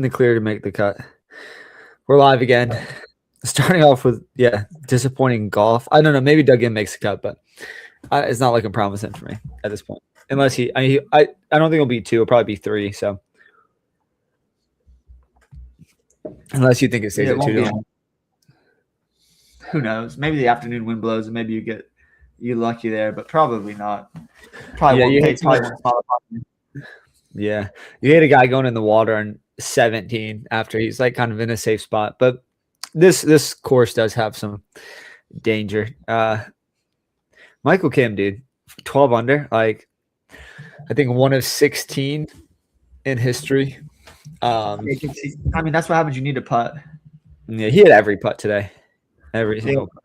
the clear to make the cut. We're live again. Starting off with disappointing golf. I don't know. Maybe Doug makes the cut, but it's not looking promising for me at this point. Unless I don't think it'll be 2. It'll probably be 3. So unless you think it stays at 2. Who knows? Maybe the afternoon wind blows and maybe you lucky there, but probably not. Probably won't pay too much. Yeah, you hate a guy going in the water on 17 after he's like kind of in a safe spot, but this course does have some danger. Michael Kim, dude, 12 under, like I think 1 of 16 in history. I mean, that's what happens. You need a putt. Yeah, he had every putt today, every single putt.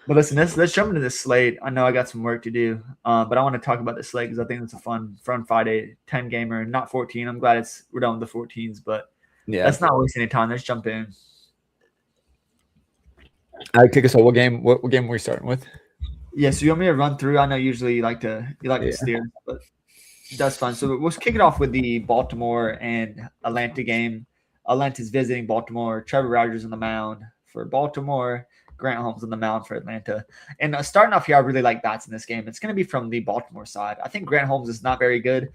But listen, let's jump into this slate. I know I got some work to do, but I want to talk about the slate because I think it's a fun Friday 10 gamer, not 14. I'm glad we're done with the 14s, but let's not waste any time. Let's jump in. I kick us off. What game are we starting with? Yeah, so you want me to run through? I know usually you like to steer, but that's fun. So we'll kick it off with the Baltimore and Atlanta game. Atlanta's visiting Baltimore. Trevor Rogers on the mound for Baltimore. Grant Holmes on the mound for Atlanta. And starting off here, I really like bats in this game. It's going to be from the Baltimore side. I think Grant Holmes is not very good.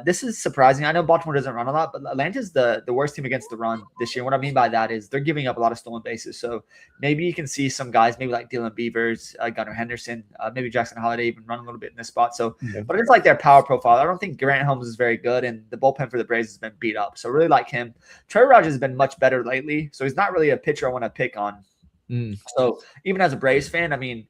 This is surprising. I know Baltimore doesn't run a lot, but Atlanta's the worst team against the run this year. What I mean by that is they're giving up a lot of stolen bases. So maybe you can see some guys, maybe like Dylan Beavers, Gunnar Henderson, maybe Jackson Holliday even run a little bit in this spot. So, but it's like their power profile. I don't think Grant Holmes is very good, and the bullpen for the Braves has been beat up. So I really like him. Trevor Rogers has been much better lately. So he's not really a pitcher I want to pick on. So even as a Braves fan, I mean,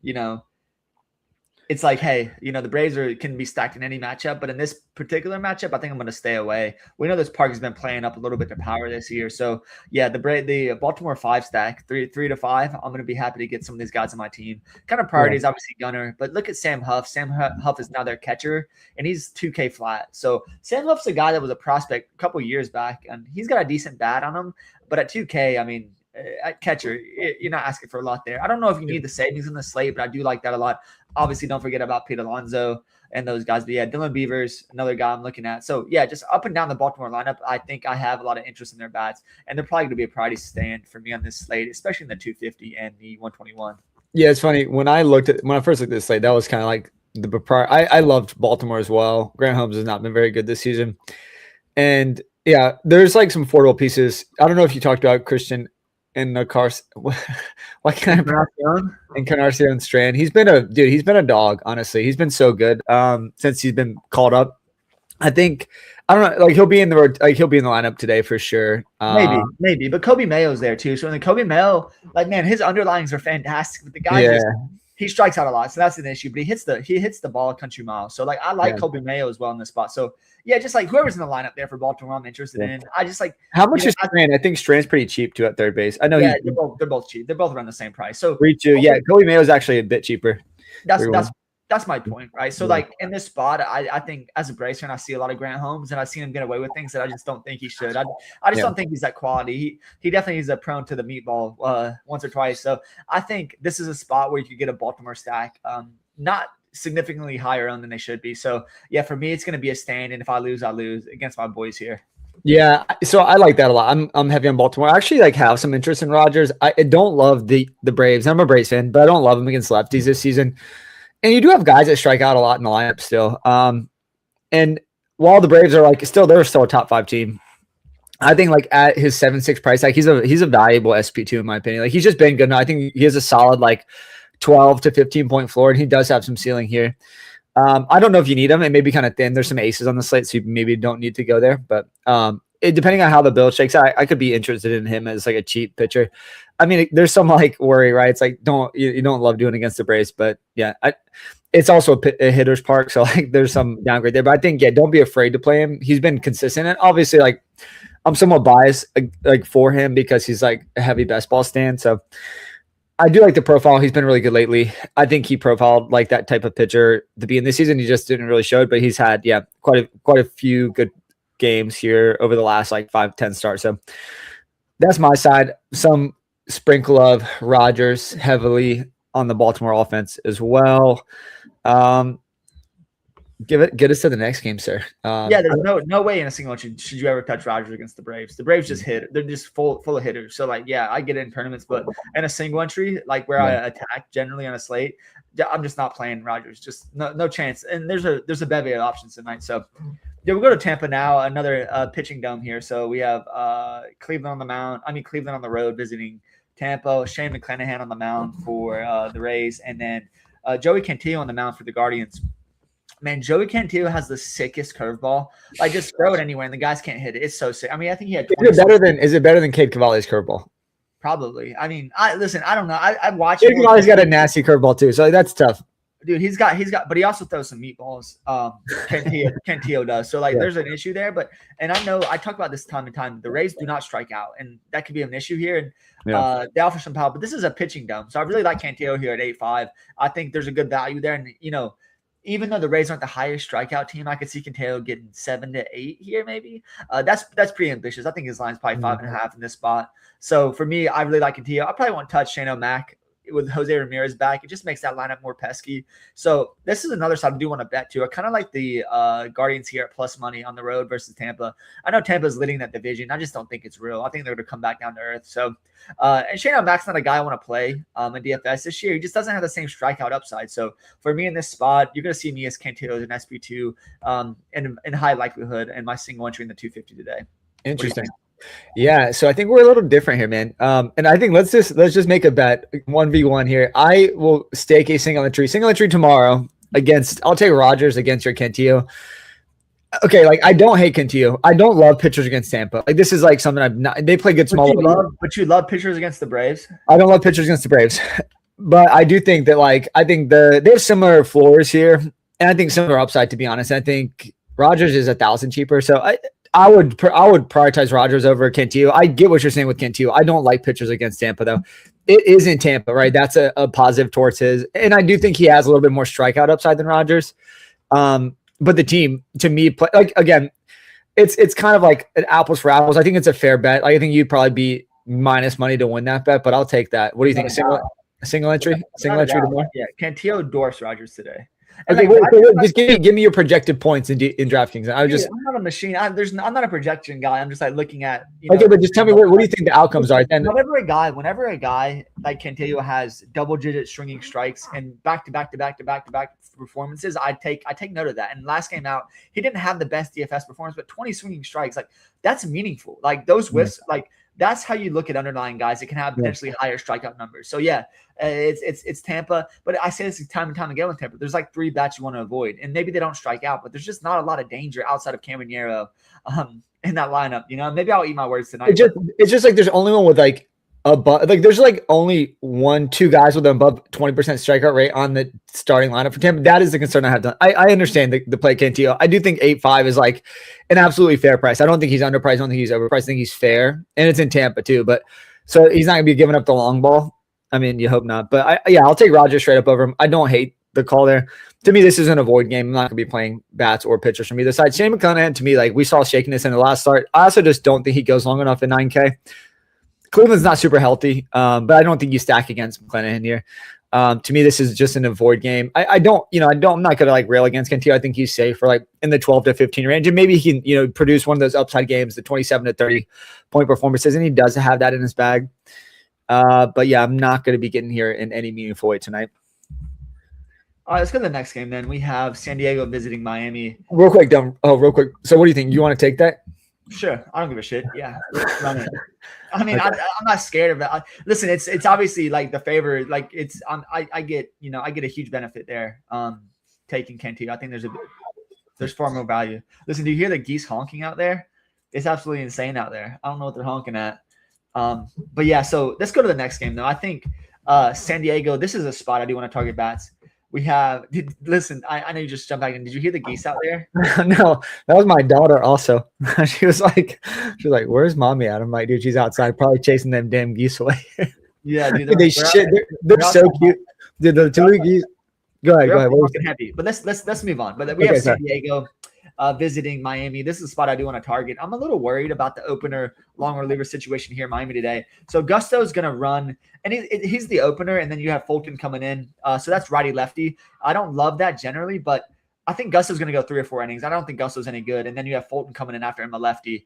it's like, hey, the Braves can be stacked in any matchup, but in this particular matchup, I think I'm going to stay away. We know this park has been playing up a little bit to power this year. So yeah, the Baltimore 5 stack, 3 to 5. I'm going to be happy to get some of these guys on my team. Kind of priorities, obviously Gunnar, but look at Sam Huff. Sam Huff is now their catcher, and he's 2K flat. So Sam Huff's a guy that was a prospect a couple years back, and he's got a decent bat on him, but at 2K, I mean, at catcher, you're not asking for a lot there. I don't know if you need the savings in the slate, but I do like that a lot. Obviously, don't forget about Pete Alonso and those guys. But yeah, Dylan Beavers, another guy I'm looking at. So yeah, just up and down the Baltimore lineup, I think I have a lot of interest in their bats, and they're probably going to be a priority stand for me on this slate, especially in the 250 and the 121. Yeah, it's funny when I first looked at this slate, that was kind of like the prior. I loved Baltimore as well. Grant Holmes has not been very good this season, and yeah, there's like some affordable pieces. I don't know if you talked about Christian in the cars. Why can't I Encarnacion Strand? He's been a dog, honestly. He's been so good since he's been called up. I don't know, like he'll be in the lineup today for sure. Maybe, but Kobe Mayo's there too. So when Kobe Mayo, like, man, his underlines are fantastic. But the guy he strikes out a lot, so that's an issue. But he hits the ball a country mile. So like I like Kobe Mayo as well in this spot. So yeah, just like whoever's in the lineup there for Baltimore, I'm interested in. I just like how much is Strand? I think Strand's pretty cheap too at third base. I know they're both cheap. They're both around the same price. So Kobe Mayo is actually a bit cheaper. That's my point, right? So like in this spot, I think as a Braves fan, I see a lot of Grant Holmes, and I've seen him get away with things that I just don't think he should. I just don't think he's that quality. He definitely is prone to the meatball once or twice. So I think this is a spot where you could get a Baltimore stack, not significantly higher owned than they should be. So yeah, for me, it's going to be a stand, and if I lose, I lose against my boys here. Yeah, so I like that a lot. I'm heavy on Baltimore. I actually have some interest in Rogers. I don't love the Braves. I'm a Braves fan, but I don't love them against lefties this season. And you do have guys that strike out a lot in the lineup still. And while the Braves are they're still a top 5 team. I think like at his 7.6 price tag, he's a valuable SP2 in my opinion. Like he's just been good. I think he has a solid 12 to 15 point floor, and he does have some ceiling here. I don't know if you need him. It may be kind of thin. There's some aces on the slate, so you maybe don't need to go there. But depending on how the build shakes out, I could be interested in him as like a cheap pitcher. I mean, there's some worry, right? It's like you don't love doing against the Braves, but yeah, it's also a hitter's park, so there's some downgrade there. But I think don't be afraid to play him. He's been consistent, and obviously I'm somewhat biased for him because he's a heavy best ball stand. So I do like the profile. He's been really good lately. I think he profiled like that type of pitcher to be in this season. He just didn't really show it, but he's had quite a few good games here over the last 5-10 starts. So that's my side. Some sprinkle of Rogers heavily on the Baltimore offense as well. Get us to the next game, sir. Yeah, there's no way in a single entry should you ever touch Rogers against the Braves. The Braves just hit. They're just full of hitters. So like, yeah, I get it in tournaments, but in a single entry, like where I attack generally on a slate, I'm just not playing Rogers. Just no chance. And there's a bevy of options tonight. So yeah, we'll go to Tampa now. Another pitching dome here. So we have Cleveland on the mound. Cleveland on the road visiting Tampa. Shane McClanahan on the mound for the Rays, and then Joey Cantillo on the mound for the Guardians. Man, Joey Cantillo has the sickest curveball. Like, just throw it anywhere, and the guys can't hit it. It's so sick. I think he had. Is it better than Cade Cavalli's curveball? Probably. I don't know. I watched. Cade Cavalli's got a nasty curveball too, so that's tough. Dude, he's got, but he also throws some meatballs. Cantillo does. So there's an issue there. But I know I talk about this time and time. The Rays do not strike out, and that could be an issue here. And they offer some power, but this is a pitching dome, so I really like Cantillo here at 8.5. I think there's a good value there, and even though the Rays aren't the highest strikeout team, I could see Cantillo getting 7 to 8 here, maybe. That's pretty ambitious. I think his line's probably 5.5 in this spot. So for me, I really like Cantillo. I probably won't touch Shane O'Mac with Jose Ramirez back. It just makes that lineup more pesky. So this is another side I do want to bet to. I kind of like the Guardians here at plus money on the road versus Tampa. I know Tampa's leading that division. I just don't think it's real. I think they're going to come back down to earth. So, and Shane O'Mac's not a guy I want to play in DFS this year. He just doesn't have the same strikeout upside. So for me in this spot, you're going to see me as Cantillo as an SP2 in high likelihood, and my single entry in the 250 today. Interesting. Yeah, so I think we're a little different here, man. And I think let's just make a bet 1v1 here. I will stake a single entry tomorrow I'll take Rogers against your Cantillo. Okay, I don't hate Cantillo. I don't love pitchers against Tampa. This is something they play good small. But you love pitchers against the Braves? I don't love pitchers against the Braves. But I do think that I think they have similar floors here, and I think similar upside, to be honest. I think Rogers is 1,000 cheaper. So I would prioritize Rogers over Cantillo. I get what you're saying with Cantillo. I don't like pitchers against Tampa, though. It is in Tampa, right? That's a positive towards his. And I do think he has a little bit more strikeout upside than Rogers. But the team, to me, again, it's kind of like an apples for apples. I think it's a fair bet. I think you'd probably be minus money to win that bet, but I'll take that. What do you think? A single entry? Single entry tomorrow? Yeah, Cantillo dwarfs Rogers today. Okay, just give me your projected points in DraftKings. I'm not a machine. I'm not a projection guy. I'm just looking at. Okay, but just tell me what do you think the outcomes are? Then whenever a guy like Cantillo has double-digit stringing strikes and back-to-back performances, I take note of that. And last game out, he didn't have the best DFS performance, but 20 swinging strikes, that's meaningful. Those whiffs, that's how you look at underlying guys that can have potentially higher strikeout numbers. So yeah, it's Tampa, but I say this time and time again with Tampa. There's 3 bats you want to avoid, and maybe they don't strike out, but there's just not a lot of danger outside of Caminero in that lineup. Maybe I'll eat my words tonight. It's just there's only one with there's only 1-2 guys with an above 20% strikeout rate on the starting lineup for Tampa. That is the concern I have done. I understand the play Cantillo. I do think 8.5 is an absolutely fair price. I don't think he's underpriced. I don't think he's overpriced. I think he's fair, and it's in Tampa too. But so he's not going to be giving up the long ball. You hope not. But I'll take Rogers straight up over him. I don't hate the call there. To me, this is an avoid game. I'm not going to be playing bats or pitchers from either side. Shane McClanahan, to me, we saw shakiness in the last start. I also just don't think he goes long enough at 9K. Cleveland's not super healthy, but I don't think you stack against McClanahan here. To me, this is just an avoid game. I'm not going to rail against Cantillo. I think he's safe for in the 12 to 15 range, and maybe he can produce one of those upside games, the 27 to 30 point performances, and he does have that in his bag. But yeah, I'm not going to be getting here in any meaningful way tonight. All right, let's go to the next game. Then we have San Diego visiting Miami. Real quick. So what do you think? You want to take that? Sure, I don't give a shit. Yeah, run it. I'm not scared of it. Listen, it's obviously the favor. I get a huge benefit there. Taking Cantillo, I think there's far more value. Listen, do you hear the geese honking out there? It's absolutely insane out there. I don't know what they're honking at. But yeah, so let's go to the next game though. I think San Diego. This is a spot I do want to target bats. We have listen. I know you just jumped back in. Did you hear the geese out there? No, that was my daughter. Also, she was like, "Where's mommy at?" I'm like, "Dude, she's outside, probably chasing them damn geese away." Yeah, dude. They're so cute. Dude, the two geese. Go ahead. Heavy. But let's move on. But we have San Diego visiting Miami. This is a spot I do want to target. I'm a little worried about the opener long reliever situation here in Miami today. So Gusto's going to run, and he's the opener, and then you have Fulton coming in. So that's righty-lefty. I don't love that generally, but I think Gusso's going to go 3 or 4 innings. I don't think Gusso's any good. And then you have Fulton coming in after him, a lefty.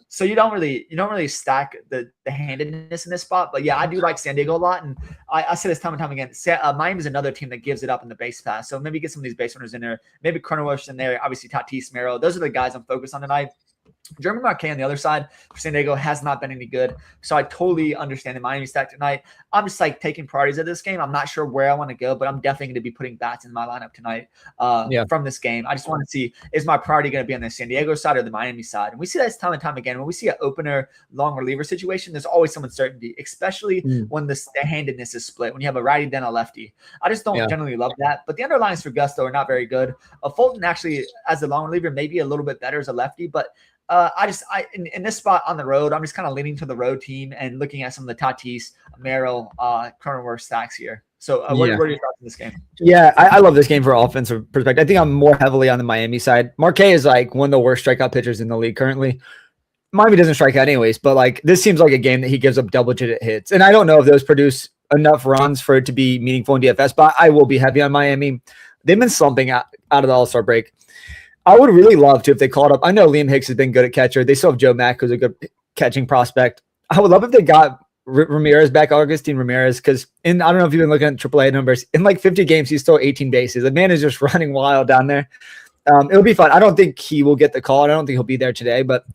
So you don't really stack the handedness in this spot. But yeah, I do like San Diego a lot. And I say this time and time again, Miami's another team that gives it up in the base pass. So maybe get some of these base runners in there. Maybe Cronenworth's in there. Obviously Tatis, Merrill. Those are the guys I'm focused on tonight. Jeremy Marquez on the other side for San Diego has not been any good. So I totally understand the Miami stack tonight. I'm just like taking priorities of this game. I'm not sure where I want to go, but I'm definitely going to be putting bats in my lineup tonight from this game. I just want to see, is my priority going to be on the San Diego side or the Miami side? And we see that time and time again. When we see an opener long reliever situation, there's always some uncertainty, especially when the handedness is split, when you have a righty then a lefty. I just don't generally love that. But the underlines for Gusto are not very good. Fulton actually, as a long reliever, maybe a little bit better as a lefty, but in this spot on the road, I'm just kind of leaning to the road team and looking at some of the Tatis, Merrill, Cronenworth stacks here. So what are your thoughts on this game? Yeah, I love this game for offensive perspective. I think I'm more heavily on the Miami side. Marquez is like one of the worst strikeout pitchers in the league currently. Miami doesn't strike out anyways, but like this seems like a game that he gives up double-digit hits. And I don't know if those produce enough runs for it to be meaningful in DFS, but I will be heavy on Miami. They've been slumping out of the All-Star break. I would really love to if they called up. I know Liam Hicks has been good at catcher. They still have Joe Mack, who's a good catching prospect. I would love if they got Ramirez back, Augustine Ramirez, because I don't know if you've been looking at AAA numbers. In like 50 games, he's still 18 bases. The man is just running wild down there. It'll be fun. I don't think he will get the call. I don't think he'll be there today, but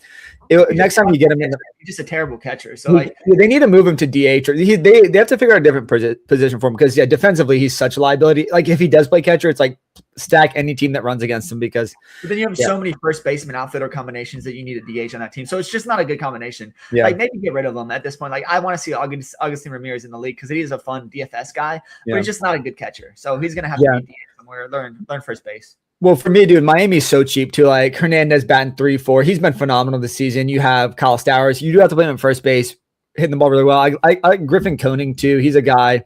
next time you get him in, he's just a terrible catcher. So like they need to move him to DH, or they have to figure out a different position for him because defensively he's such a liability. Like if he does play catcher, it's like stack any team that runs against him because. But then you have so many first baseman outfielder combinations that you need a DH on that team, so it's just not a good combination. Yeah. Like maybe get rid of him at this point. Like I want to see Augustine Ramirez in the league because he is a fun DFS guy, but he's just not a good catcher. So he's gonna have to be DH somewhere, learn first base. Well, for me, dude, Miami's so cheap too. Like Hernandez batting 3-4. He's been phenomenal this season. You have Kyle Stowers. You do have to play him at first base, hitting the ball really well. I like Griffin Koenig too. He's a guy.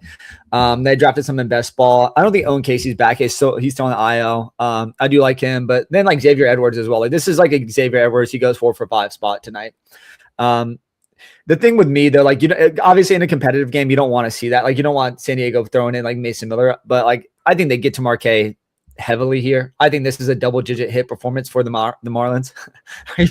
They drafted some in best ball. I don't think Owen Casey's back. He's still on the IL. I do like him, but then like Xavier Edwards as well. Like this is like a Xavier Edwards. He goes 4 for 5 spot tonight. The thing with me though, like obviously in a competitive game, you don't want to see that. Like you don't want San Diego throwing in like Mason Miller, but like I think they get to Marquez heavily here. I think this is a double-digit hit performance for the Marlins. Do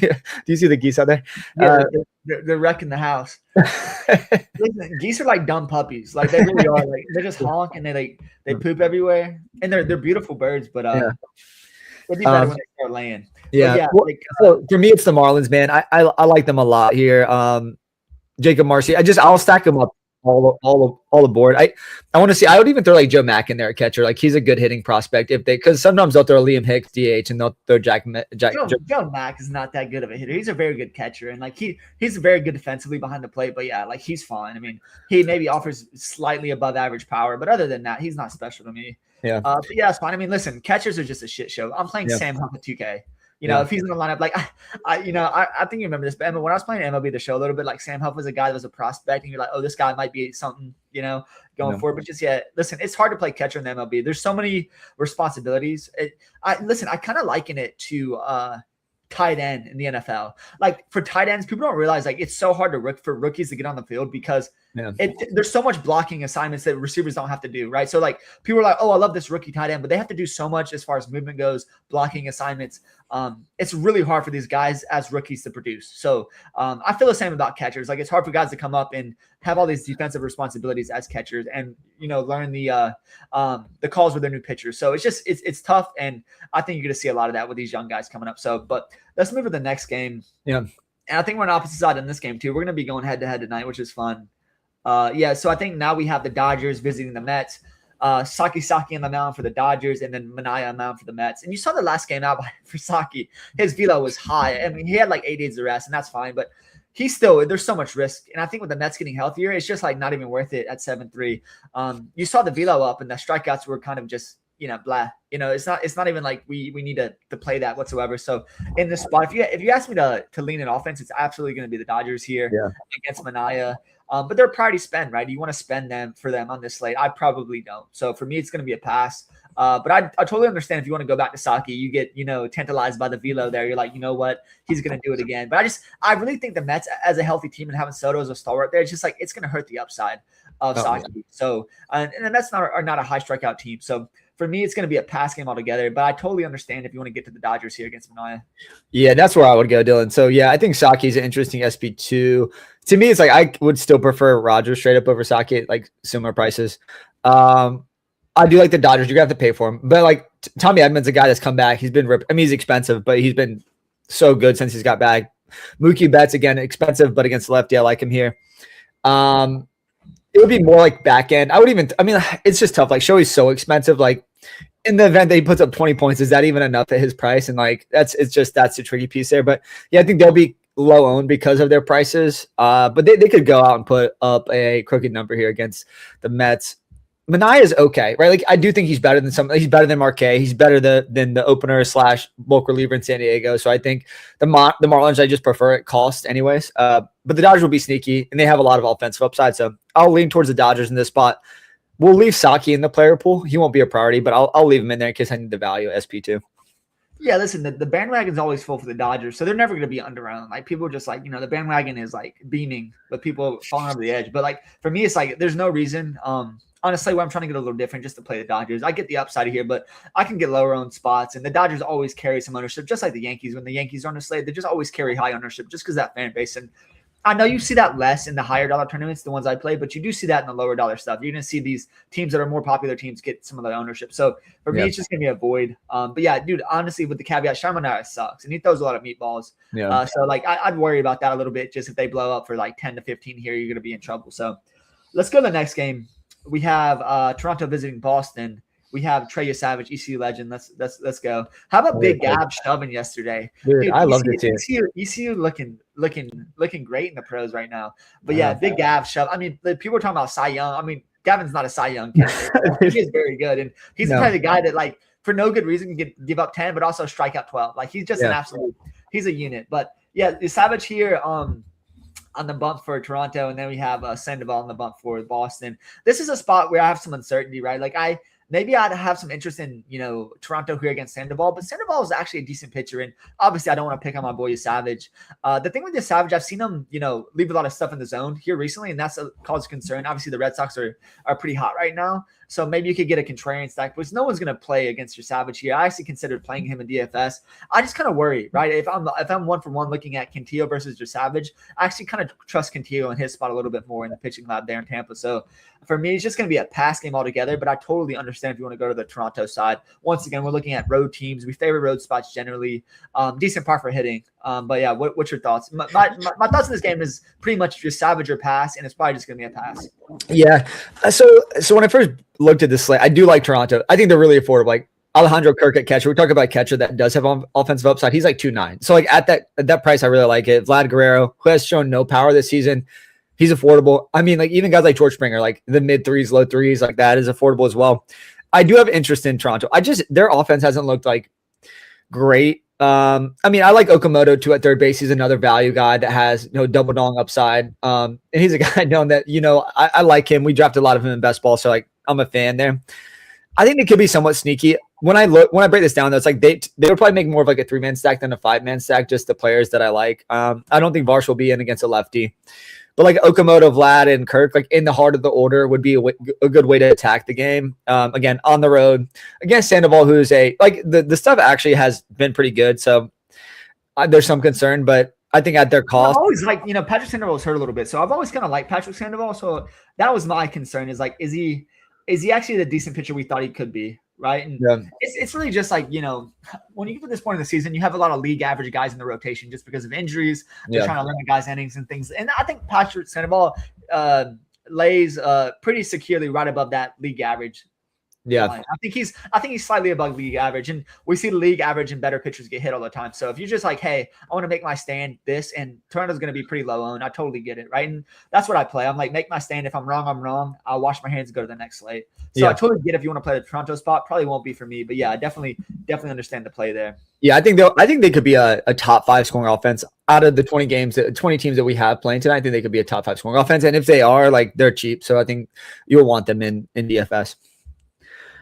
you see the geese out there? Yeah, they're wrecking the house. Listen, geese are like dumb puppies. Like they really are. Like they just honk and they poop everywhere. And they're beautiful birds, but it'd be better when they start laying. Yeah. Well, so for me, it's the Marlins, man. I like them a lot here. Jacob Marcy. I'll stack them up all aboard. I want to see. I would even throw like Joe Mack in there at catcher. Like he's a good hitting prospect because sometimes they'll throw Liam Hicks DH and they'll throw Joe Mack is not that good of a hitter. He's a very good catcher and like he's very good defensively behind the plate. But yeah, like he's fine. I mean, he maybe offers slightly above average power, but other than that, he's not special to me. Yeah. But yeah, it's fine. I mean, listen, catchers are just a shit show. I'm playing Sam Huff at 2K. If he's in the lineup, like I think you remember this, but when I was playing MLB The Show a little bit, like Sam Huff was a guy that was a prospect, and you're like, oh, this guy might be something, going forward. But just listen, it's hard to play catcher in the MLB. There's so many responsibilities. I kind of liken it to tight end in the NFL. Like for tight ends, people don't realize like it's so hard for rookies to get on the field because there's so much blocking assignments that receivers don't have to do, right? So like people are like, oh, I love this rookie tight end, but they have to do so much as far as movement goes, blocking assignments. It's really hard for these guys as rookies to produce. So I feel the same about catchers. Like it's hard for guys to come up and have all these defensive responsibilities as catchers and learn the calls with their new pitchers. So it's tough, and I think you're going to see a lot of that with these young guys coming up. So, but let's move to the next game. Yeah, and I think we're on opposite side in this game too. We're going to be going head to head tonight, which is fun. So I think now we have the Dodgers visiting the Mets. Saki on the mound for the Dodgers, and then Minaya on the mound for the Mets. And you saw the last game out for Saki. His velo was high. I mean, he had like 8 days of rest, and that's fine. But there's so much risk. And I think with the Mets getting healthier, it's just like not even worth it at 7-3. You saw the velo up, and the strikeouts were kind of just blah. It's not even like we need to play that whatsoever. So in this spot, if you ask me to lean in offense, it's absolutely going to be the Dodgers here against Minaya. But they're a priority spend, right? You want to spend them for them on this slate. I probably don't. So for me, it's going to be a pass. But I totally understand if you want to go back to Saki, you get, tantalized by the velo there. You're like, you know what? He's going to do it again. But I really think the Mets as a healthy team and having Soto as a stalwart there, it's just like, it's going to hurt the upside of Saki. Yeah. So, and the Mets are not a high strikeout team. So for me, it's going to be a pass game altogether. But I totally understand if you want to get to the Dodgers here against Manaea. Yeah, that's where I would go, Dylan. So yeah, I think Saki's an interesting SP2. To me, it's like I would still prefer Rogers straight up over Saki at like similar prices. I do like the Dodgers. You're gonna have to pay for him, but like Tommy Edman's a guy that's come back. He's been ripped. I mean, he's expensive, but he's been so good since he's got back. Mookie Betts again, expensive, but against lefty, I like him here. It would be more like back end. I mean, it's just tough. Like Shohei's so expensive. Like in the event that he puts up 20 points, is that even enough at his price? And like that's the tricky piece there. But yeah, I think they'll be low owned because of their prices. But they could go out and put up a crooked number here against the Mets. Manaea is okay, right? Like I do think he's better than he's better than Marquez. He's better than the opener / bulk reliever in San Diego. So I think the Marlins, I just prefer at cost anyways. But the Dodgers will be sneaky and they have a lot of offensive upside. So I'll lean towards the Dodgers in this spot. We'll leave Saki in the player pool. He won't be a priority, but I'll leave him in there in case I need the value SP2. Yeah, listen, the bandwagon's always full for the Dodgers, so they're never going to be underowned. Like people just like, the bandwagon is like beaming, but people falling over the edge. But like for me, it's like there's no reason. Honestly, where I'm trying to get a little different just to play the Dodgers. I get the upside here, but I can get lower owned spots. And the Dodgers always carry some ownership, just like the Yankees. When the Yankees are on the slate, they just always carry high ownership just because that fan base. And I know you see that less in the higher dollar tournaments, the ones I play, but you do see that in the lower dollar stuff. You're going to see these teams that are more popular teams get some of the ownership. So for me, it's just going to be a void. But yeah, dude, honestly, with the caveat, Sharmanara sucks and he throws a lot of meatballs. Yeah. So like I'd worry about that a little bit. Just if they blow up for like 10 to 15 here, you're going to be in trouble. So let's go to the next game. We have Toronto visiting Boston. We have Trey Savage, ECU legend. Let's go. How about Big Gab shoving yesterday? Dude, I love it too. ECU looking great in the pros right now. But yeah, Big Gab shove. I mean, people are talking about Cy Young. I mean, Gavin's not a Cy Young candidate. He is very good, and he's the kind of guy that like for no good reason can give up 10, but also strike out 12. Like he's just an absolute. He's a unit. But yeah, Savage here. On the bump for Toronto, and then we have Sandoval on the bump for Boston. This is a spot where I have some uncertainty, right? Like maybe I'd have some interest in, Toronto here against Sandoval, but Sandoval is actually a decent pitcher. And obviously I don't want to pick on my boy Savage. The thing with the Savage, I've seen him, leave a lot of stuff in the zone here recently, and that's a cause of concern. Obviously the Red Sox are pretty hot right now. So maybe you could get a contrarian stack, but no one's going to play against your Savage here. I actually considered playing him in DFS. I just kind of worry, right? If I'm 1-for-1 looking at Quintillo versus your Savage, I actually kind of trust Quintillo in his spot a little bit more in the pitching lab there in Tampa. So for me, it's just going to be a pass game altogether, but I totally understand if you want to go to the Toronto side. Once again, we're looking at road teams. We favor road spots generally. Decent par for hitting. But yeah, what's your thoughts? My thoughts in this game is pretty much just Savage or pass, and it's probably just going to be a pass. Yeah. So when I first looked at this slate, I do like Toronto. I think they're really affordable. Like Alejandro Kirk at catcher. We talk about catcher that does have offensive upside. He's like 2.9. So like at that price, I really like it. Vlad Guerrero, who has shown no power this season, he's affordable. I mean, like even guys like George Springer, like the mid threes, low threes, like that is affordable as well. I do have interest in Toronto. Their offense hasn't looked like great. I mean, I like Okamoto too at third base. He's another value guy that has double dong upside. And he's a guy known that I like him. We drafted a lot of him in best ball, so like I'm a fan there. I think it could be somewhat sneaky. When I break this down, though, it's like they would probably make more of like a 3-man stack than a 5-man stack. Just the players that I like. I don't think Varsh will be in against a lefty, but like Okamoto, Vlad, and Kirk, like in the heart of the order, would be a good way to attack the game. Again, on the road against Sandoval, who's the stuff actually has been pretty good. So there's some concern, but I think at their cost. I always like Patrick Sandoval was hurt a little bit, so I've always kind of liked Patrick Sandoval. So that was my concern. Is like, is he actually the decent pitcher we thought he could be? Right. And it's really just like, when you get to this point in the season, you have a lot of league average guys in the rotation just because of injuries. They're trying to limit guys' innings and things. And I think Patrick Sandoval lays pretty securely right above that league average. Yeah, I think he's slightly above league average, and we see the league average and better pitchers get hit all the time. So if you're just like, hey, I want to make my stand this, and Toronto's going to be pretty low owned, I totally get it, right? And that's what I play. I'm like, make my stand. If I'm wrong, I'm wrong. I'll wash my hands and go to the next slate. So I totally get if you want to play the Toronto spot. Probably won't be for me, but yeah, I definitely understand the play there. Yeah, I think they could be a top 5 scoring offense out of the 20 teams that we have playing tonight. I think they could be a top 5 scoring offense, and if they are, like, they're cheap, so I think you'll want them in DFS.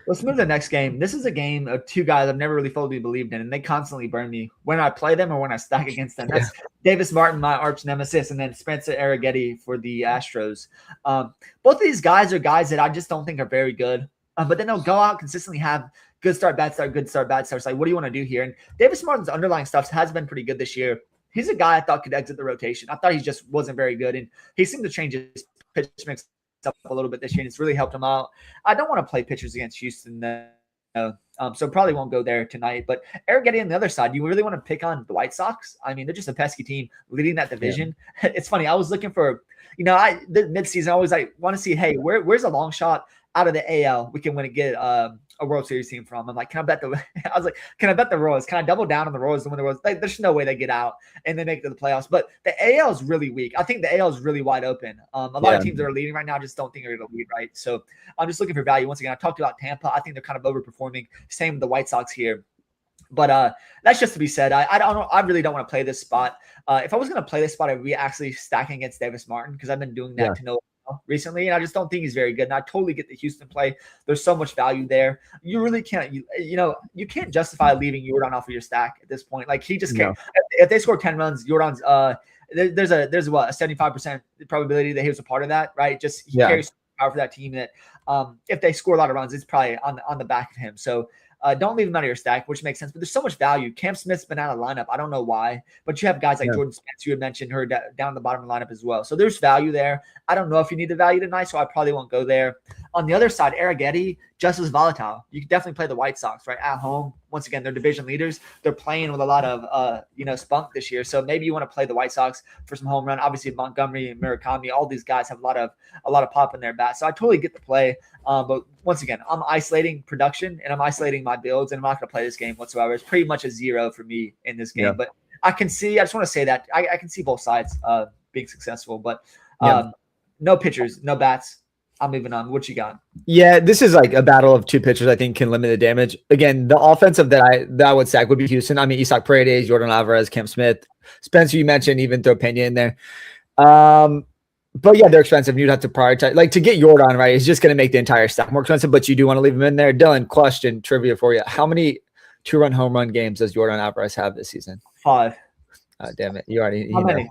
Let's move to the next game. This is a game of two guys I've never really fully believed in, and they constantly burn me when I play them or when I stack against them. That's Davis Martin, my arch nemesis, and then Spencer Arrighetti for the Astros. Both of these guys are guys that I just don't think are very good. But then they'll go out consistently, have good start, bad start, good start, bad start. It's like, what do you want to do here? And Davis Martin's underlying stuff has been pretty good this year. He's a guy I thought could exit the rotation. I thought he just wasn't very good, and he seemed to change his pitch mix up a little bit this year, and it's really helped him out. I don't want to play pitchers against Houston, so probably won't go there tonight. But Eric Getty on the other side, you really want to pick on the White Sox? I mean, they're just a pesky team leading that division. Yeah. It's funny. I was looking for, the midseason, I always want to see, hey, where's a long shot out of the AL we can win and get a World Series team from? I'm like, can I bet the Royals? Can I double down on the Royals and win the Royals? Like, there's no way they get out and they make it to the playoffs. But the AL is really weak. I think the AL is really wide open. A lot of teams that are leading right now just don't think they're going to lead, right? So I'm just looking for value. Once again, I talked about Tampa. I think they're kind of overperforming. Same with the White Sox here. But that's just to be said. I really don't want to play this spot. If I was going to play this spot, I'd be actually stacking against Davis Martin, because I've been doing that to no recently, and I just don't think he's very good. And I totally get the Houston play. There's so much value there. You really can't, you can't justify leaving Jordan off of your stack at this point. Like, he just can't. If they score 10 runs, Jordan's there's a 75% probability that he was a part of that, right? Just he carries power for that team that if they score a lot of runs, it's probably on the back of him. So don't leave him out of your stack, which makes sense. But there's so much value. Cam Smith's been out of the lineup. I don't know why, but you have guys like Jordan Spence, you had mentioned, her down the bottom of the lineup as well. So there's value there. I don't know if you need the value tonight, so I probably won't go there. On the other side, Eric Getty, just as volatile. You can definitely play the White Sox, right? At home. Once again, they're division leaders. They're playing with a lot of, spunk this year. So maybe you want to play the White Sox for some home run. Obviously, Montgomery and Murakami, all these guys have a lot of pop in their bat. So I totally get the play. But once again, I'm isolating production and I'm isolating my builds, and I'm not going to play this game whatsoever. It's pretty much a 0 for me in this game. But I just want to say that I can see both sides being successful. But no pitchers, no bats. I'm moving on. What you got? Yeah, this is like a battle of two pitchers I think can limit the damage. Again, the offensive that I would stack would be Houston. I mean, Isaac Paredes, Jordan Alvarez, Cam Smith, Spencer, you mentioned, even throw Pena in there. But yeah, they're expensive. You'd have to prioritize. Like, to get Jordan right is just going to make the entire stack more expensive, but you do want to leave him in there. Dylan, question, trivia for you. How many 2-run home run games does Jordan Alvarez have this season? 5. Oh, damn it. You already How many?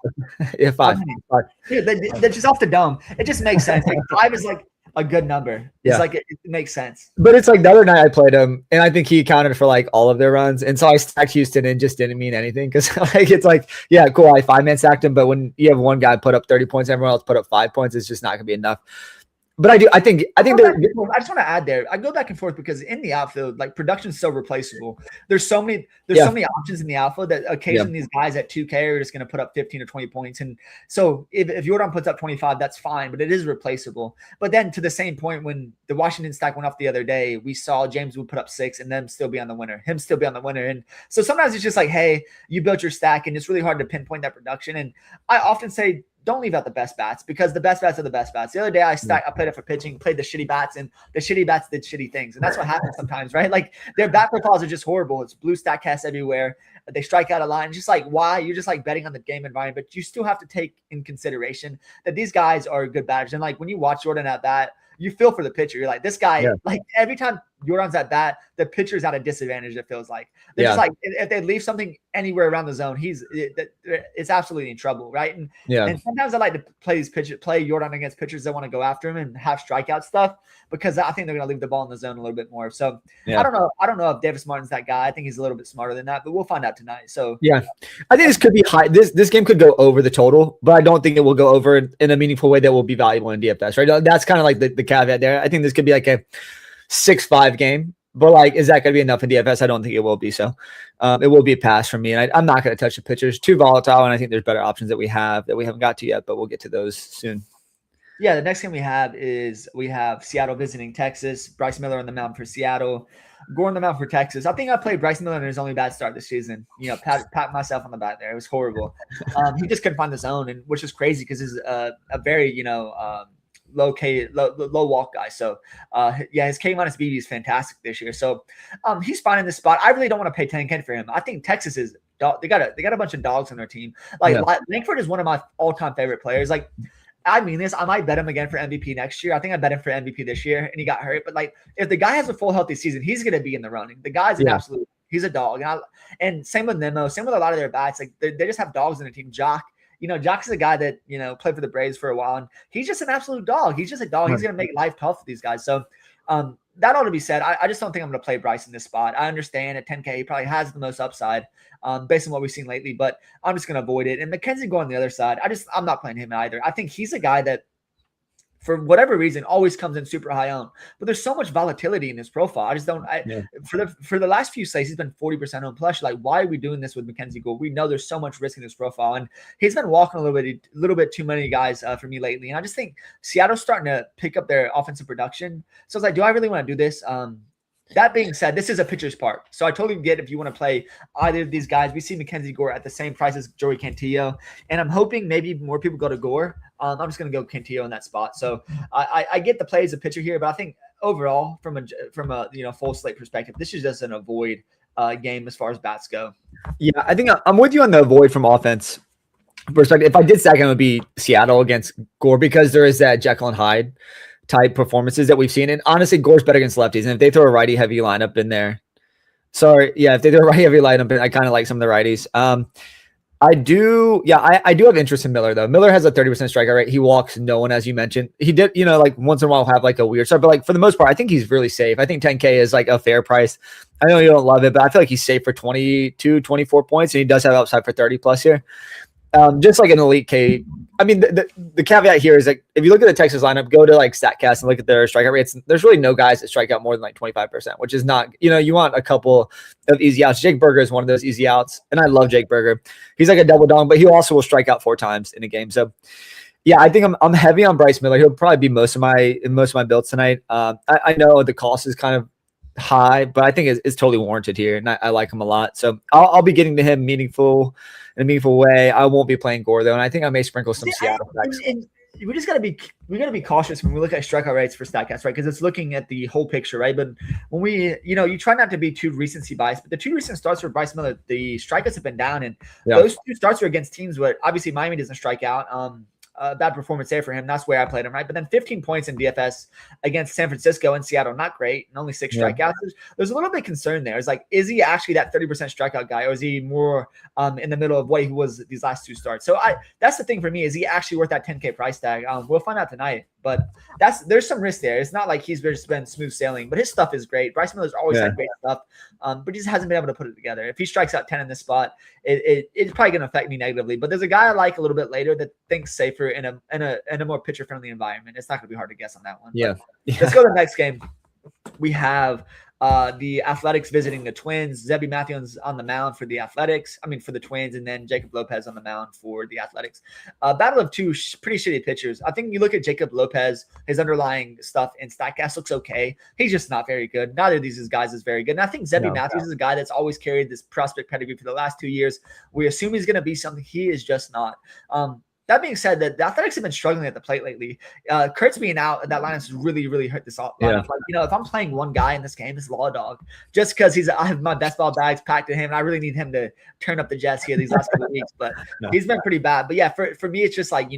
Yeah, 5. Dude, they're just off the dome. It just makes sense. Like, 5 is like a good number. It's like it makes sense. But it's like the other night I played him, and I think he accounted for like all of their runs. And so I stacked Houston and just didn't mean anything, because like it's like, yeah, cool, I 5-man stacked him, but when you have one guy put up 30 points, everyone else put up 5 points, it's just not gonna be enough. But I think I just want to add there. I go back and forth because in the outfield, like, production is so replaceable. There's so many options in the outfield that occasionally these guys at 2K are just going to put up 15 or 20 points. And so if Jordan puts up 25, that's fine, but it is replaceable. But then to the same point, when the Washington stack went off the other day, we saw James would put up 6 and then still be on the winner. And so sometimes it's just like, hey, you built your stack and it's really hard to pinpoint that production. And I often say, don't leave out the best bats, because the best bats are the best bats. The other day I played it for pitching, played the shitty bats, and the shitty bats did shitty things. And that's what happens sometimes, right? Like, their bat profiles are just horrible. It's blue stack casts everywhere. They strike out a line. Just like, why? You're just like betting on the game environment, but you still have to take in consideration that these guys are good batters. And like, when you watch Jordan at bat, you feel for the pitcher. You're like, this guy, like, every time Jordan's at bat, the pitcher's at a disadvantage, it feels like. They're just like, if they leave something anywhere around the zone, it's absolutely in trouble, right? And sometimes I like to play Jordan against pitchers that want to go after him and have strikeout stuff, because I think they're going to leave the ball in the zone a little bit more. So I don't know if Davis Martin's that guy. I think he's a little bit smarter than that, but we'll find out tonight. So I think this could be high. This game could go over the total, but I don't think it will go over in a meaningful way that will be valuable in DFS, right? That's kind of like the caveat there. I think this could be like a 6-5 game, but like, is that going to be enough in DFS? I don't think it will be. So it will be a pass from me, and I'm not going to touch the pitchers. Too volatile, and I think there's better options that we haven't got to yet, but we'll get to those soon. Yeah, the next game we have Seattle visiting Texas. Bryce Miller on the mound for Seattle. Gore on the mound for Texas. I think I played Bryce Miller in his only bad start this season. Pat myself on the back there. It was horrible. He just couldn't find the zone, and which is crazy because he's a very low walk guy. So his K minus BB is fantastic this year. So he's fine in this spot. I really don't want to pay 10K for him. I think Texas is they got a bunch of dogs on their team. Like Langford is one of my all-time favorite players. Like, I mean this, I might bet him again for MVP next year. I think I bet him for MVP this year, and he got hurt. But like, if the guy has a full healthy season, he's going to be in the running. The guy's an absolute, he's a dog. And same with Nemo, same with a lot of their bats. Like, they just have dogs in their team. Jock is a guy that, played for the Braves for a while, and he's just an absolute dog. He's just a dog. He's going to make life tough for these guys. So that ought to be said. I just don't think I'm going to play Bryce in this spot. I understand at 10K, he probably has the most upside based on what we've seen lately, but I'm just going to avoid it. And McKenzie going on the other side, I'm not playing him either. I think he's a guy that, for whatever reason, always comes in super high owned. But there's so much volatility in his profile. I just don't. For the last few slates, he's been 40% owned plus. Like, why are we doing this with Mackenzie Gould? We know there's so much risk in his profile, and he's been walking a little bit too many guys for me lately. And I just think Seattle's starting to pick up their offensive production. So it's like, do I really want to do this? That being said, this is a pitcher's park. So I totally get if you want to play either of these guys. We see Mackenzie Gore at the same price as Joey Cantillo. And I'm hoping maybe more people go to Gore. I'm just going to go Cantillo in that spot. So I get the play as a pitcher here, but I think overall from a full slate perspective, this is just an avoid game as far as bats go. Yeah, I think I'm with you on the avoid from offense perspective. If I did stack him, it would be Seattle against Gore because there is that Jekyll and Hyde type performances that we've seen. And honestly, Gore's better against lefties. And if they throw a righty heavy lineup in there, if they throw a righty heavy lineup in, I kind of like some of the righties. I do have interest in Miller though. Miller has a 30% strikeout rate. He walks no one, as you mentioned. He did, like once in a while have like a weird start, but like for the most part, I think he's really safe. I think 10K is like a fair price. I know you don't love it, but I feel like he's safe for 22, 24 points, and he does have upside for 30 plus here. Just like an elite K. I mean, the caveat here is like if you look at the Texas lineup, go to like StatCast and look at their strikeout rates. There's really no guys that strike out more than like 25%, which is not, you want a couple of easy outs. Jake Berger is one of those easy outs, and I love Jake Berger. He's like a double dong, but he also will strike out 4 times in a game. So yeah, I think I'm heavy on Bryce Miller. He'll probably be most of my builds tonight. I know the cost is kind of high, but I think it's totally warranted here, and I like him a lot. So I'll be getting to him in a meaningful way. I won't be playing Gore though, and I think I may sprinkle some Seattle effects. And we just gotta be cautious when we look at strikeout rates for StatCast, right? Because it's looking at the whole picture, right? But when we, you try not to be too recency biased, but the 2 recent starts for Bryce Miller, the strikeouts have been down, and those 2 starts are against teams where obviously Miami doesn't strike out. Bad performance there for him. That's where I played him, right? But then 15 points in DFS against San Francisco and Seattle, not great, and only 6 strikeouts. There's a little bit of concern there. It's like, is he actually that 30% strikeout guy, or is he more in the middle of what he was these last 2 starts? So that's the thing for me. Is he actually worth that 10K price tag? We'll find out tonight. But there's some risk there. It's not like he's just been smooth sailing, but his stuff is great. Bryce Miller's always had great stuff, but he just hasn't been able to put it together. If he strikes out 10 in this spot, it's probably going to affect me negatively. But there's a guy I like a little bit later that thinks safer in a more pitcher friendly environment. It's not going to be hard to guess on that one. Yeah. Let's go to the next game. We have the Athletics visiting the Twins. Zebby Matthews on the mound for the Twins, and then Jacob Lopez on the mound for the Athletics. Battle of 2 pretty shitty pitchers. I think you look at Jacob Lopez, his underlying stuff in StatCast looks okay. He's just not very good. Neither of these guys is very good. And I think Zebby Matthews is a guy that's always carried this prospect pedigree for the last 2 years. We assume he's going to be something. He is just not. That being said, the Athletics have been struggling at the plate lately. Kurtz being out, that line has really, really hurt this lineup. Yeah. Like, if I'm playing one guy in this game, it's Law Dog, just because I have my best ball bags packed to him, and I really need him to turn up the Jets here these last couple of weeks. But he's been pretty bad. But yeah, for me, it's just like,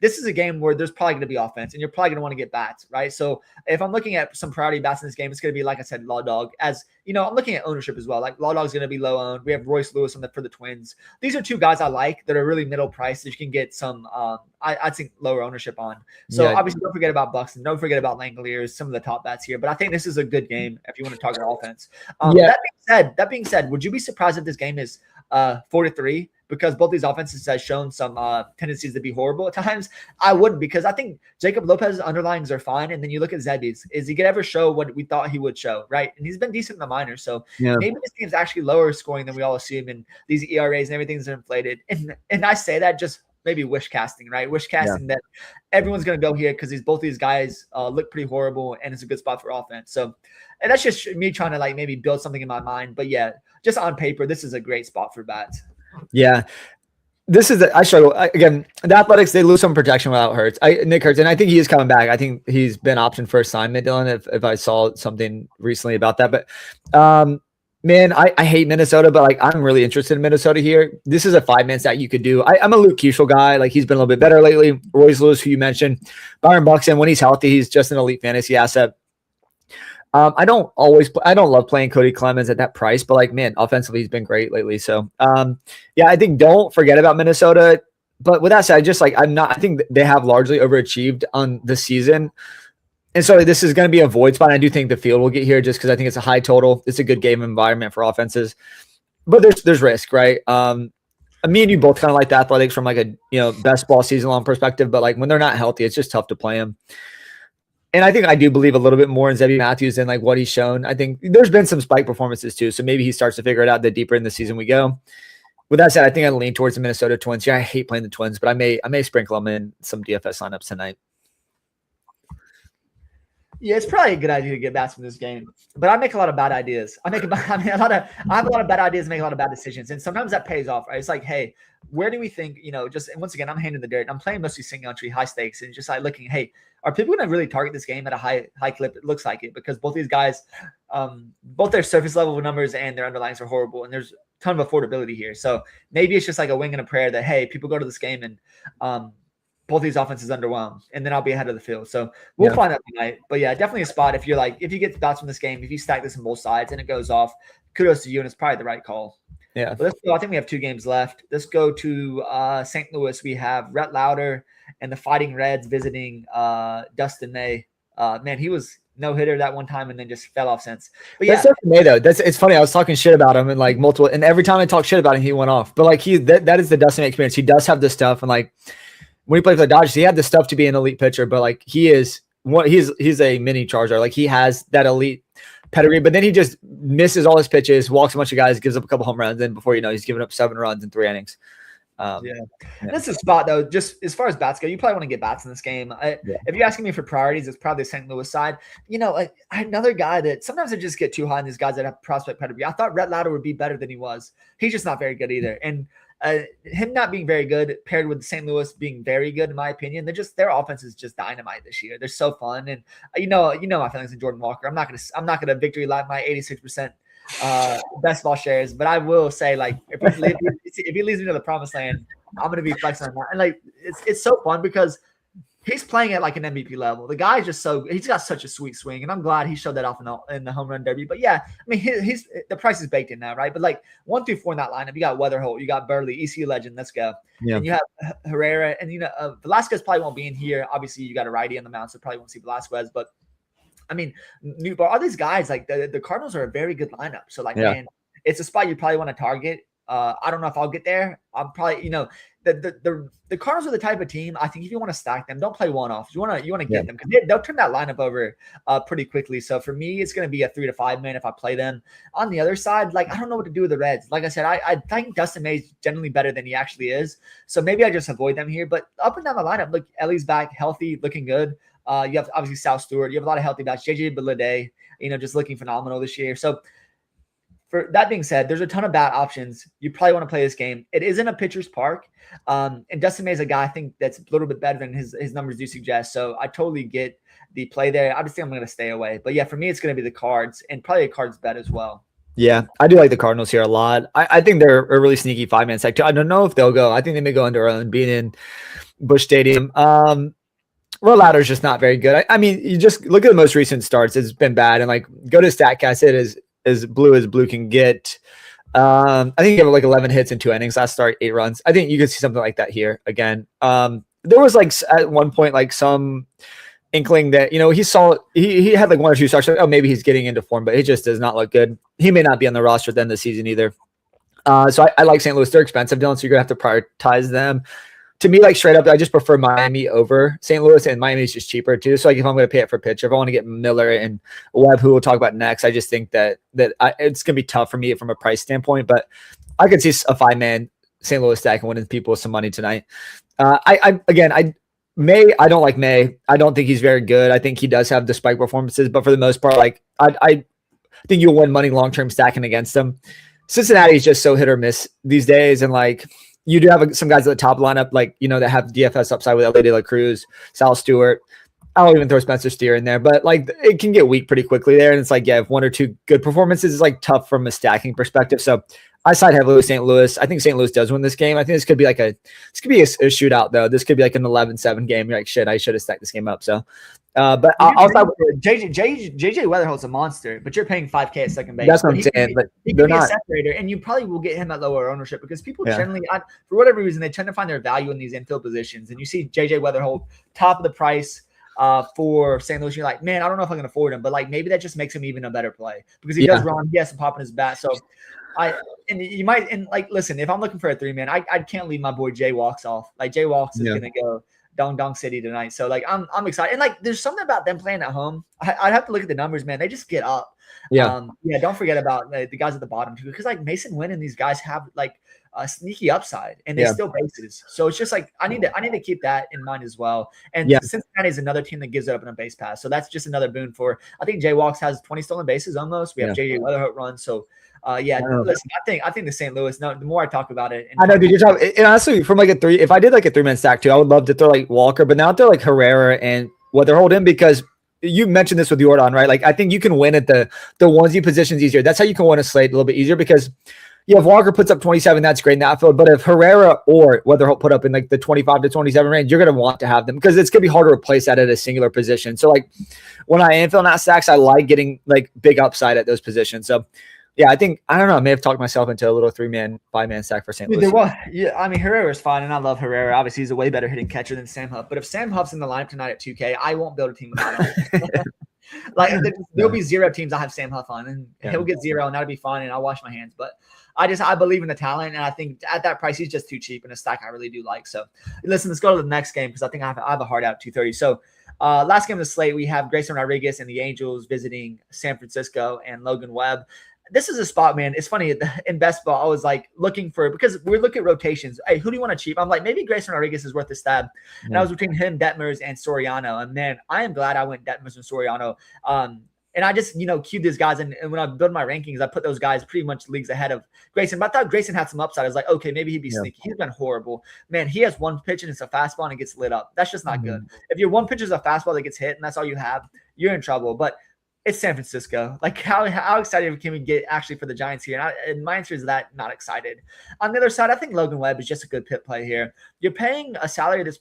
this is a game where there's probably going to be offense, and you're probably going to want to get bats, right? So if I'm looking at some priority bats in this game, it's going to be, like I said, Law Dog. As I'm looking at ownership as well. Like, Law Dog's going to be low owned. We have Royce Lewis for the Twins. These are 2 guys I like that are really middle priced that you can get some, I think, lower ownership on. So obviously, don't forget about Buxton. Don't forget about Langoliers, some of the top bats here. But I think this is a good game if you want to target offense. That being said, would you be surprised if this game is 4-3? Because both these offenses has shown some tendencies to be horrible at times. I wouldn't, because I think Jacob Lopez's underlyings are fine. And then you look at Zebby's. Is he going to ever show what we thought he would show, right? And he's been decent in the minors. So maybe this game's actually lower scoring than we all assume. And these ERAs and everything's inflated. And I say that just maybe wish casting, right? Wish casting that everyone's going to go here because both these guys look pretty horrible, and it's a good spot for offense. So, and that's just me trying to like maybe build something in my mind. But yeah, just on paper, this is a great spot for bats. Yeah. I struggle. Again, the Athletics, they lose some protection without Nick Hurts, and I think he is coming back. I think he's been optioned for assignment, Dylan, if I saw something recently about that. But man, I hate Minnesota, but like I'm really interested in Minnesota here. This is a 5-man stack you could do. I'm a Luke Keeschel guy. Like he's been a little bit better lately. Royce Lewis, who you mentioned. Byron Buxton, when he's healthy, he's just an elite fantasy asset. I don't love playing Cody Clemens at that price, but like, man, offensively, he's been great lately. So, I think don't forget about Minnesota. But with that said, I think they have largely overachieved on the season. And so this is going to be a void spot. I do think the field will get here just because I think it's a high total. It's a good game environment for offenses, but there's risk, right? Me and you both kind of like the Athletics from like a best ball season long perspective, but like when they're not healthy, it's just tough to play them. And I think I do believe a little bit more in Zebby Matthews than like what he's shown. I think there's been some spike performances too, so maybe he starts to figure it out the deeper in the season we go. With that said, I think I lean towards the Minnesota Twins. Yeah, I hate playing the Twins, but I may sprinkle them in some DFS lineups tonight. Yeah, it's probably a good idea to get bats from this game, but I make a lot of bad ideas. I have a lot of bad ideas, make a lot of bad decisions, and sometimes that pays off. Right? It's like, hey, where do we think? Just and once again, I'm handing the dirt. I'm playing mostly single entry, high stakes, and just like looking, hey, are people going to really target this game at a high clip? It looks like it because both these guys, both their surface level numbers and their underlyings are horrible, and there's a ton of affordability here. So maybe it's just like a wing and a prayer that hey, people go to this game and both these offenses underwhelmed, and then I'll be ahead of the field. So we'll find out tonight. But yeah, definitely a spot if you get the thoughts from this game, if you stack this on both sides and it goes off, kudos to you, and it's probably the right call. Yeah. But let's go. I think we have 2 games left. Let's go to St. Louis. We have Rhett Lauder and the Fighting Reds visiting Dustin May. Man, he was no-hitter that one time and then just fell off since. But yeah, that's May though. It's funny. I was talking shit about him and like multiple, and every time I talk shit about him, he went off. But like that is the Dustin May experience. He does have this stuff, and like when he played for the Dodgers, he had the stuff to be an elite pitcher, but like he's a mini Charizard. Like he has that elite pedigree, but then he just misses all his pitches, walks a bunch of guys, gives up a couple home runs, and before you know, he's giving up 7 runs in 3 innings. That's a spot though. Just as far as bats go, you probably want to get bats in this game. If you're asking me for priorities, it's probably the St. Louis side. Another guy that sometimes I just get too high on these guys that have prospect pedigree. I thought Rhett Lauder would be better than he was. He's just not very good either. And him not being very good paired with St. Louis being very good, in my opinion, their offense is just dynamite this year. They're so fun, and my feelings on Jordan Walker. I'm not gonna victory lap my 86% best ball shares, but I will say like if he leads me to the promised land, I'm gonna be flexing on that. And like it's so fun because he's playing at like an MVP level. The guy's just he's got such a sweet swing, and I'm glad he showed that off in the home run derby. But yeah, I mean, the price is baked in now, right? But like 1 through 4 in that lineup, you got Weatherholt, you got Burley, ECU legend. Let's go. Yeah. And you have Herrera, and Velasquez probably won't be in here. Obviously, you got a righty on the mound, so probably won't see Velasquez. But I mean, all these guys like the Cardinals are a very good lineup. So like, man, it's a spot you probably want to target. I don't know if I'll get there. I'm probably, the Cardinals are the type of team. I think if you want to stack them, don't play one-offs. You want to get them because they'll turn that lineup over pretty quickly. So for me, it's going to be a 3 to 5 man if I play them. On the other side, like I don't know what to do with the Reds. Like I said, I think Dustin May is generally better than he actually is. So maybe I just avoid them here. But up and down the lineup, look, Ellie's back, healthy, looking good. You have obviously Sal Stewart. You have a lot of healthy bats. JJ Bleday, just looking phenomenal this year. So for that being said, there's a ton of bat options. You probably want to play this game. It isn't a pitcher's park. And Dustin May is a guy I think that's a little bit better than his numbers do suggest. So I totally get the play there. Obviously, I'm going to stay away. But yeah, for me, it's going to be the Cards and probably a Cards bet as well. Yeah, I do like the Cardinals here a lot. I think they're a really sneaky 5-man stack too. I don't know if they'll go. I think they may go under own being in Busch Stadium. Well, Lauder's just not very good. I mean, you just look at the most recent starts. It's been bad. And like, go to StatCast. It is as blue can get. I think he had like 11 hits in 2 innings. Last start, 8 runs. I think you could see something like that here again. There was like at one point, like some inkling that, he had like 1 or 2 starts. Like, oh, maybe he's getting into form, but it just does not look good. He may not be on the roster at the end of the season either. So I like St. Louis. They're expensive, Dylan, so you're going to have to prioritize them. To me, like straight up, I just prefer Miami over St. Louis, and Miami's just cheaper too. So like if I'm going to pay it for pitcher, if I want to get Miller and Webb, who we'll talk about next, I just think that it's going to be tough for me from a price standpoint. But I could see a 5-man St. Louis stack and winning people some money tonight. I don't like May. I don't think he's very good. I think he does have the spike performances, but for the most part, like I think you'll win money long term stacking against him. Cincinnati is just so hit or miss these days, and like. You do have some guys at the top lineup, like, that have DFS upside with Ellie De La Cruz, Sal Stewart. I'll even throw Spencer Steer in there, but like it can get weak pretty quickly there. And it's like, if 1 or 2 good performances is like tough from a stacking perspective. So I side heavily with St. Louis. I think St. Louis does win this game. I think this could be a shootout though. This could be like an 11-7 game. You're like, shit, I should have stacked this game up. So, but I'll start with JJ Weatherholt's a monster, but you're paying $5K at second base. That's what I'm saying. But he can be a separator, and you probably will get him at lower ownership because people generally, for whatever reason, they tend to find their value in these infield positions. And you see JJ Weatherholt top of the price. for St. Louis. You're like, man, I don't know if I can afford him, but like maybe that just makes him even a better play because he does run. He has some pop in his bat. So listen, if I'm looking for a 3-man, I can't leave my boy Jay Walks off. Like Jay Walks is gonna go Dong Dong City tonight. So like I'm excited. And like there's something about them playing at home. I'd have to look at the numbers, man. They just get up. Don't forget about the guys at the bottom too, because like Mason Wynn and these guys have like a sneaky upside and they still bases. So it's just like I need to keep that in mind as well. And Cincinnati is another team that gives it up in a base pass. So that's just another boon for I think Jay Walks has 20 stolen bases almost. We have JJ Weatherholt run. So listen, I think the St. Louis, the more I talk about it. I know, dude, you're talking, and honestly, from like if I did like a 3-man stack too, I would love to throw like Walker, but now they're like Herrera and Weatherholt in because you mentioned this with Jordan, right? Like I think you can win at the onesie positions easier. That's how you can win a slate a little bit easier because if Walker puts up 27, that's great in the outfield. But if Herrera or Weatherholt put up in like the 25 to 27 range, you're going to want to have them because it's going to be hard to replace that at a singular position. So like when I am filling out stacks, I like getting like big upside at those positions. So yeah, I don't know. I may have talked myself into a little 3-man, 5-man stack for St. Louis. I mean, Herrera's fine, and I love Herrera. Obviously, he's a way better hitting catcher than Sam Huff. But if Sam Huff's in the lineup tonight at 2K, I won't build a team without him. Like there'll be 0 teams I have Sam Huff on, and he'll get 0, and that'll be fine, and I'll wash my hands. But I believe in the talent, and I think at that price he's just too cheap in a stack I really do like. So listen, let's go to the next game because I think I have a hard out at 2:30. So last game of the slate, we have Grayson Rodriguez and the Angels visiting San Francisco and Logan Webb. This is a spot, man. It's funny. In best ball, I was like looking for because we look at rotations. Hey, who do you want to cheap? I'm like, maybe Grayson Rodriguez is worth a stab. And I was between him, Detmers, and Soriano. And man, I am glad I went Detmers and Soriano. And I just, queued these guys. And when I build my rankings, I put those guys pretty much leagues ahead of Grayson. But I thought Grayson had some upside. I was like, okay, maybe he'd be sneaky. He's been horrible. Man, he has one pitch and it's a fastball and it gets lit up. That's just not good. If your one pitch is a fastball that gets hit and that's all you have, you're in trouble. But it's San Francisco. Like how excited can we get actually for the Giants here? And my answer is that not excited. On the other side, I think Logan Webb is just a good pit play here. You're paying a salary that's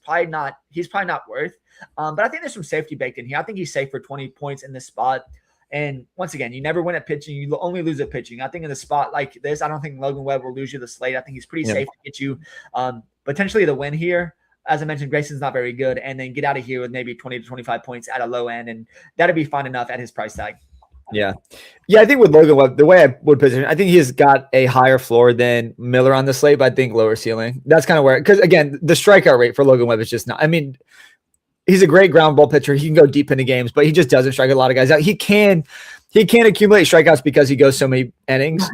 he's probably not worth. But I think there's some safety baked in here. I think he's safe for 20 points in this spot. And once again, you never win at pitching. You only lose at pitching. I think in a spot like this, I don't think Logan Webb will lose you the slate. I think he's pretty safe to get you potentially the win here. As I mentioned, Grayson's not very good, and then get out of here with maybe 20 to 25 points at a low end, and that'd be fine enough at his price tag. Yeah. I think with Logan Webb, the way I would position, I think he's got a higher floor than Miller on the slate, but I think lower ceiling. That's kind of where, because again, the strikeout rate for Logan Webb is just not. I mean, he's a great ground ball pitcher. He can go deep into games, but he just doesn't strike a lot of guys out. He can accumulate strikeouts because he goes so many innings.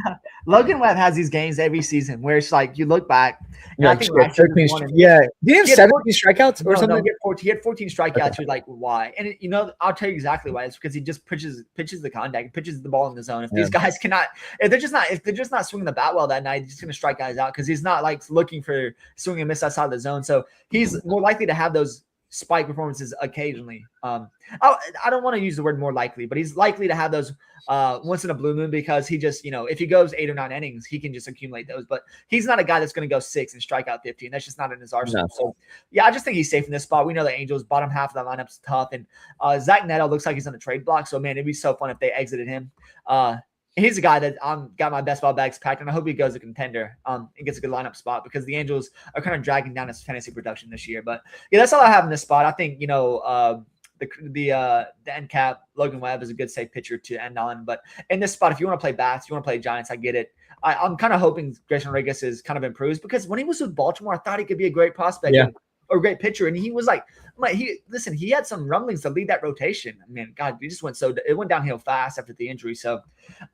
Logan Webb has these games every season where it's like you look back. I think did he have 17 strikeouts or something? No, he had 14 strikeouts. Okay. You're like, why? And I'll tell you exactly why. It's because he just pitches the contact, pitches the ball in the zone. If these guys cannot, if they're just not swinging the bat well that night, he's just going to strike guys out because he's not like looking for swing and miss outside of the zone. So he's more likely to have those spike performances occasionally. I don't want to use the word more likely, but he's likely to have those once in a blue moon because he just, if he goes 8 or 9 innings, he can just accumulate those. But he's not a guy that's going to go 6 and strike out 15. That's just not in his arsenal. No. So, yeah, I just think he's safe in this spot. We know the Angels' bottom half of the lineup's tough. And Zach Neto looks like he's on the trade block. So, man, it'd be so fun if they exited him. He's a guy that got my best ball bags packed, and I hope he goes a contender and gets a good lineup spot because the Angels are kind of dragging down his fantasy production this year. But, yeah, that's all I have in this spot. I think, the end cap, Logan Webb is a good safe pitcher to end on. But in this spot, if you want to play bats, you want to play Giants, I get it. I'm kind of hoping Grayson Rodriguez is kind of improves because when he was with Baltimore, I thought he could be a great prospect or a great pitcher. And he was like, he had some rumblings to lead that rotation. I mean, God, it went downhill fast after the injury. So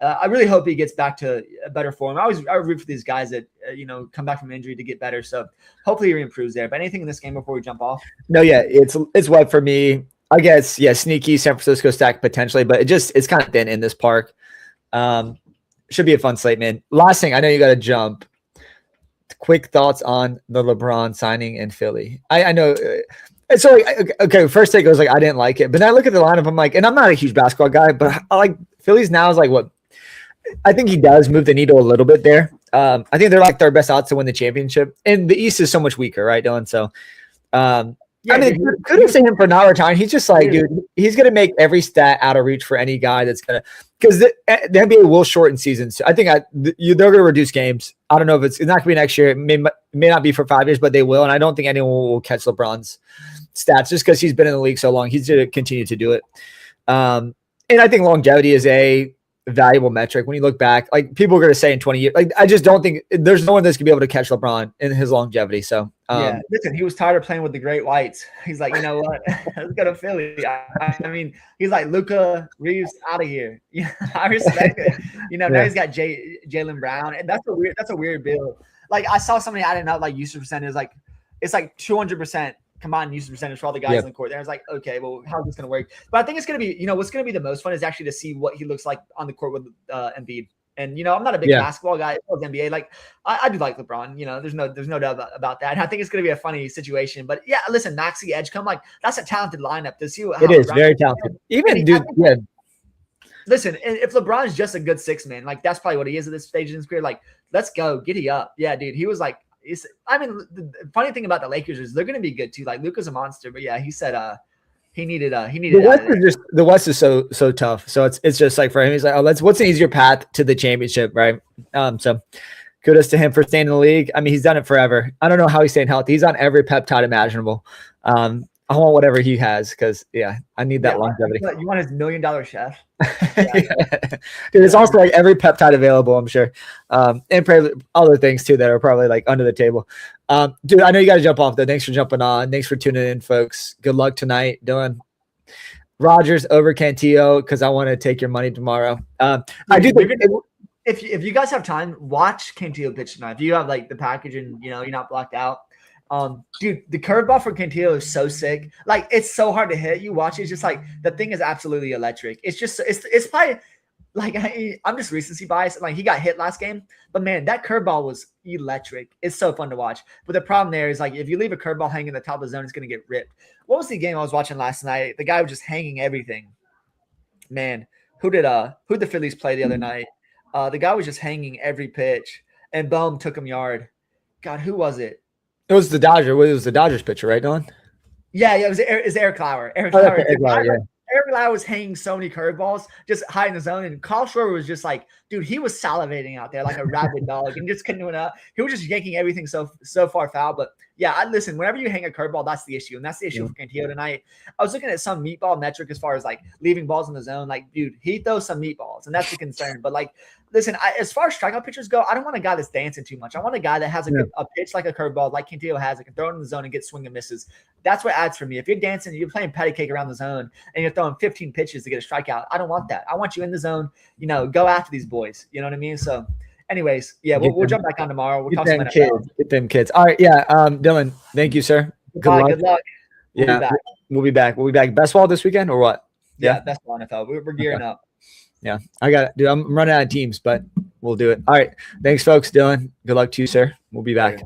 I really hope he gets back to a better form. I root for these guys that, come back from injury to get better. So hopefully he improves there. But anything in this game before we jump off? No, yeah, it's Webb for me. I guess, yeah, sneaky San Francisco stack potentially, but it's kind of thin in this park. Should be a fun slate, man. Last thing, I know you got to jump. Quick thoughts on the LeBron signing in Philly. I know. So, okay, first take, I was like, I didn't like it. But then I look at the lineup, I'm like, and I'm not a huge basketball guy, but I like Philly's now is like what? I think he does move the needle a little bit there. I think they're like their best odds to win the championship. And the East is so much weaker, right, Dylan? So, kudos to him for not retiring. He's just like, dude, he's going to make every stat out of reach for any guy that's going to because the NBA will shorten seasons. I think they're going to reduce games. I don't know if it's not going to be next year. It may not be for 5 years, but they will. And I don't think anyone will catch LeBron's stats just because he's been in the league so long. He's going to continue to do it. And I think longevity is a valuable metric. When you look back, like people are going to say in 20 years, like I just don't think there's no one that's going to be able to catch LeBron in his longevity. So yeah, listen, he was tired of playing with the great whites. He's like, you know what? Let's go to Philly. I mean, he's like, Luka Reeves out of here. Yeah, I respect it. You know, now he's got Jaylen Brown, and that's a weird build. Like I saw somebody adding up like usage percentage, like it's like 200% combined usage percentage for all the guys in the court. There, I was like, okay, well, how's this going to work? But I think it's going to be, you know, what's going to be the most fun is actually to see what he looks like on the court with Embiid. And, you know, I'm not a big basketball guy. It was NBA. Like, I do like LeBron. You know, there's no doubt about that. And I think it's going to be a funny situation. But, yeah, listen, Maxey Edgecombe, like, that's a talented lineup to see. It is very talented. Even, dude, listen, if LeBron's just a good 6-man, like, that's probably what he is at this stage in his career. Like, let's go. Giddy up. Yeah, dude. He was like, I mean, the funny thing about the Lakers is they're going to be good, too. Like, Luka's a monster. But, yeah, he said he needed the West is so tough. So it's just like for him, he's like, what's an easier path to the championship, right? So kudos to him for staying in the league. I mean, he's done it forever. I don't know how he's staying healthy. He's on every peptide imaginable. I want whatever he has because I need that longevity. You want his $1 million chef? Dude, it's also like every peptide available, I'm sure. And probably other things too that are probably like under the table. Dude, I know you got to jump off though. Thanks for jumping on. Thanks for tuning in, folks. Good luck tonight, Dylan. Rogers over Cantillo because I want to take your money tomorrow. I do think if you guys have time, watch Cantillo pitch tonight. If you have like the package and you know you're not blocked out. Dude, the curveball for Cantillo is so sick. Like it's so hard to hit. You watch it, it's just like the thing is absolutely electric. It's just it's probably like I'm just recency biased. Like he got hit last game, but man, that curveball was electric. It's so fun to watch. But the problem there is like if you leave a curveball hanging in the top of the zone, it's gonna get ripped. What was the game I was watching last night? The guy was just hanging everything. Man, who did the Phillies play the other night? The guy was just hanging every pitch, and boom, took him yard. God, who was it? It was the Dodger. It was the Dodgers pitcher, right, Dylan? Yeah, it was Eric Lauer. Eric Lauer was hanging so many curveballs, just high in the zone. And Carl Schwarber was just like, dude, he was salivating out there like a rabid dog and just couldn't do enough. He was just yanking everything so far foul. But yeah, listen, whenever you hang a curveball, that's the issue. And that's the issue for Cantillo tonight. I was looking at some meatball metric as far as like leaving balls in the zone. Like, dude, he throws some meatballs, and that's the concern. But like, listen, as far as strikeout pitchers go, I don't want a guy that's dancing too much. I want a guy that has a pitch like a curveball, like Cantillo has. That can throw it in the zone and get swing and misses. That's what adds for me. If you're dancing, you're playing patty cake around the zone, and you're throwing 15 pitches to get a strikeout, I don't want that. I want you in the zone. You know, go after these boys. You know what I mean? So, anyways, yeah, we'll jump back on tomorrow. We'll talk some NFL. Get them kids. All right, yeah. Dylan, thank you, sir. Good luck. We'll be back. We'll be back. Best ball this weekend or what? Yeah, best ball NFL. We're gearing up. Yeah, I got it, dude. I'm running out of teams, but we'll do it. All right. Thanks, folks. Dylan, good luck to you, sir. We'll be back.